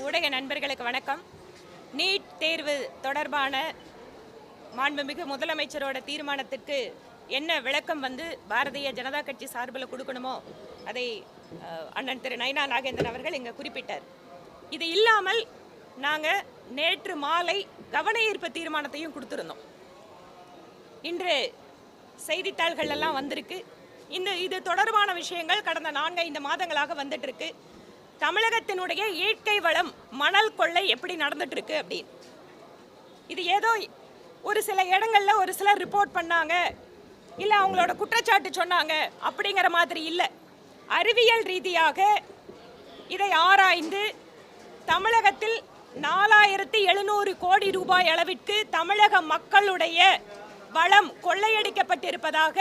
ஊடக நண்பர்களுக்கு வணக்கம். நீட் தேர்வு தொடர்பான மாண்புமிகு முதலமைச்சரோட தீர்மானத்திற்கு என்ன விளக்கம் பாரதிய ஜனதா கட்சி சார்பில் கொடுக்கணுமோ அதை அண்ணன் திரு நைனா நாகேந்திரன் அவர்கள் இங்கே குறிப்பிட்டார். இது இல்லாமல் நாங்கள் நேற்று மாலை கவன ஈர்ப்பு தீர்மானத்தையும் கொடுத்துருந்தோம். இன்று செய்தித்தாள்கள் எல்லாம் வந்திருக்கு. இது தொடர்பான விஷயங்கள் கடந்த 4-5 மாதங்களாக வந்துட்டு இருக்கு. தமிழகத்தினுடைய இயற்கை வளம் மணல் கொள்ளை எப்படி நடந்துட்டு இருக்கு அப்படின்னு இது ஏதோ ஒரு சில இடங்கள்ல ஒரு சிலர் ரிப்போர்ட் பண்ணாங்க, இல்ல அவங்களோட குற்றச்சாட்டு சொன்னாங்க அப்படிங்கிற மாதிரி இல்லை. அறிவியல் ரீதியாக இதை ஆராய்ந்து தமிழகத்தில் 4700 கோடி ரூபாய் அளவிற்கு தமிழக மக்களுடைய வளம் கொள்ளையடிக்கப்பட்டிருப்பதாக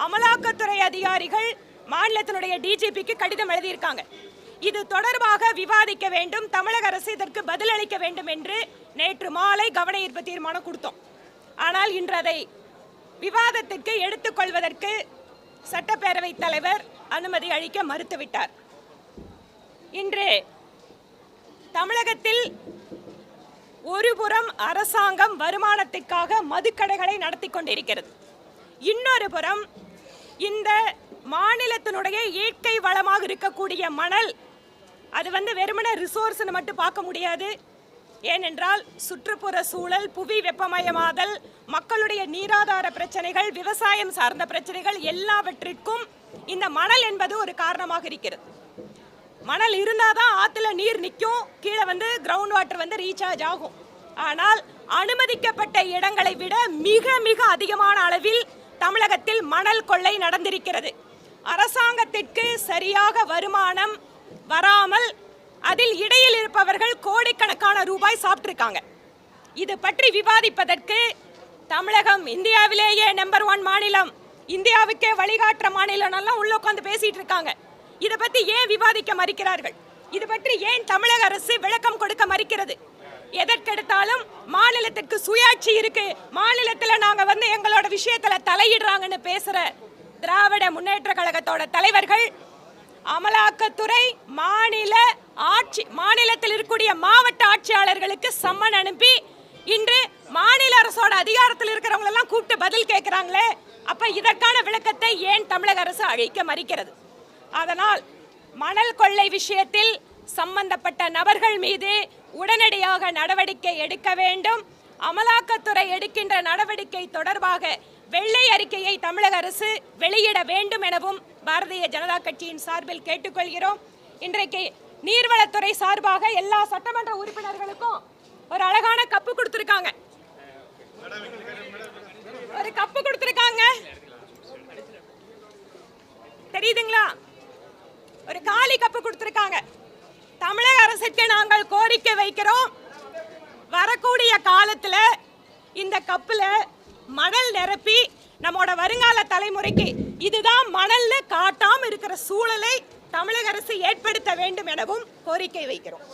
அமலாக்கத்துறை அதிகாரிகள் மாநிலத்தினுடைய டிஜிபிக்கு கடிதம் எழுதியிருக்காங்க. இது தொடர்பாக விவாதிக்க வேண்டும், தமிழக அரசு இதற்கு பதிலளிக்க வேண்டும் என்று நேற்று மாலை கவன ஈர்ப்பு தீர்மானம் கொடுத்தோம். ஆனால் இன்று அதை விவாதத்திற்கு எடுத்துக்கொள்வதற்கு சட்டப்பேரவை தலைவர் அனுமதி அளிக்க மறுத்துவிட்டார். இன்று தமிழகத்தில் ஒருபுறம் அரசாங்கம் வருமானத்திற்காக மதுக்கடைகளை நடத்தி கொண்டிருக்கிறது, இன்னொரு புறம் இந்த மாநிலத்தினுடைய இயற்கை வளமாக இருக்கக்கூடிய மணல் அது வெறுமனே ரிசோர்ஸ்னு மட்டும் பார்க்க முடியாது. ஏனென்றால் சுற்றுப்புற சூழல், புவி வெப்பமயமாதல், மக்களுடைய நீராதார பிரச்சனைகள், விவசாயம் சார்ந்த பிரச்சனைகள் எல்லாவற்றிற்கும் இந்த மணல் என்பது ஒரு காரணமாக இருக்கிறது. மணல் இருந்தாதான் ஆற்றுல நீர் நிற்கும், கீழே கிரவுண்ட் வாட்டர் ரீசார்ஜ் ஆகும். ஆனால் அனுமதிக்கப்பட்ட இடங்களை விட மிக மிக அதிகமான அளவில் தமிழகத்தில் மணல் கொள்ளை நடந்திருக்கிறது. அரசாங்கத்திற்கு சரியாக வருமானம் வராமல் அதில் இடையில் இருப்பவர்கள் கோடிக்கணக்கான ரூபாய் சாப்பிட்டிருக்காங்க. இது பற்றி விவாதிப்பதற்கு தமிழகம் இந்தியாவிலேயே நம்பர் 1 மாநிலம், இந்தியாவுக்கே வழிகாட்டுற மாநிலம் எல்லாம் உள்ள உட்காந்து பேசிட்டு இருக்காங்க. இதை பற்றி ஏன் விவாதிக்க மறுக்கிறார்கள்? இது பற்றி ஏன் தமிழக அரசு விளக்கம் கொடுக்க மறுக்கிறது? எதற்கெடுத்தாலும் மாநிலத்திற்கு சுயாட்சி இருக்கு, மாநிலத்தில் நாங்க எங்களோட விஷயத்துல தலையிடுறாங்கன்னு பேசுற திராவிட முன்னேற்ற கழகத்தோட தலைவர்கள் அமலாக்கத்துறை மாநிலத்தில் இருக்கக்கூடிய மாவட்ட ஆட்சியாளர்களுக்கு சம்மன் அனுப்பி இன்று மாநில அரசோட அதிகாரத்தில் இருக்கிறவங்க எல்லாம் கூப்பிட்டு பதில் கேட்கிறாங்களே, அப்ப இதற்கான விளக்கத்தை ஏன் தமிழக அரசு அளிக்க மறுக்கிறது? அதனால் மணல் கொள்ளை விஷயத்தில் சம்பந்தப்பட்ட நபர்கள் மீது உடனடியாக நடவடிக்கை எடுக்க வேண்டும். அமலாக்கத்துறை எடுக்கின்ற நடவடிக்கை தொடர்பாக வெள்ளை அறிக்கையை தமிழக அரசு வெளியிட வேண்டும் எனவும் பாரதிய ஜனதா கட்சியின் சார்பில் கேட்டுக்கொள்கிறோம். இன்றைக்கு நீர்வளத்துறை சார்பாக எல்லா சட்டமன்ற உறுப்பினர்களுக்கும் ஒரு அழகான கப்பு கொடுத்திருக்காங்க. ஒரு கப்பு கொடுத்திருக்காங்க, தெரியுதுங்களா? ஒரு காலி கப்பு கொடுத்திருக்காங்க. தமிழக அரசுக்கு நாங்கள் கோரிக்கை வைக்கிறோம், வரக்கூடிய காலத்தில் இந்த கப்புல மணல் நிரப்பி நம்மோட வருங்கால தலைமுறைக்கு இதுதான் மணல்னு காட்டாம இருக்கிற சூழலை தமிழக அரசு ஏற்படுத்த வேண்டும் எனவும் கோரிக்கை வைக்கிறோம்.